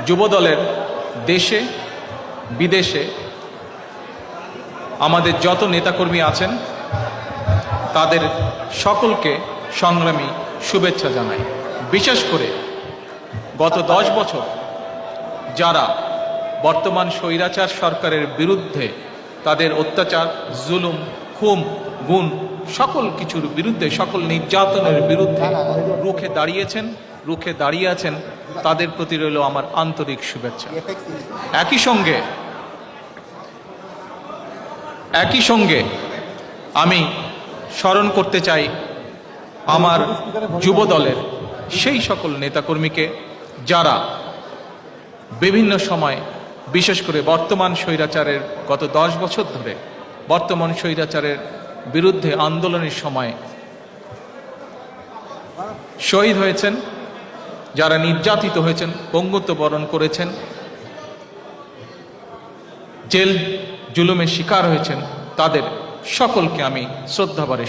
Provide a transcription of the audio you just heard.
যুবদলের দেশে বিদেশে আমাদের যত নেতাকর্মী আছেন তাদের সকলকে সংগ্রামী শুভেচ্ছা জানাই। বিশেষ করে গত 10 বছর যারা বর্তমান স্বৈরাচার সরকারের বিরুদ্ধে তাদের অত্যাচার, জুলুম, খুন, গুণ সকল কিছুর বিরুদ্ধে, সকল নির্যাতনের বিরুদ্ধে রুখে দাঁড়িয়ে আছেন, তাদের প্রতি রইল আমার আন্তরিক শুভেচ্ছা। একই সঙ্গে আমি স্মরণ করতে চাই আমার যুব দলের সেই সকল নেতাকর্মীকে যারা বিভিন্ন সময়, বিশেষ করে বর্তমান স্বৈরাচারের গত 10 বছর ধরে বর্তমান স্বৈরাচারের বিরুদ্ধে আন্দোলনের সময় শহীদ হয়েছেন, যারা নির্যাতিত হয়েছেন, পঙ্গুত্ব বরণ করেছেন, জেল জুলুমের শিকার হয়েছেন, তাদের সকলকে আমি শ্রদ্ধাভরে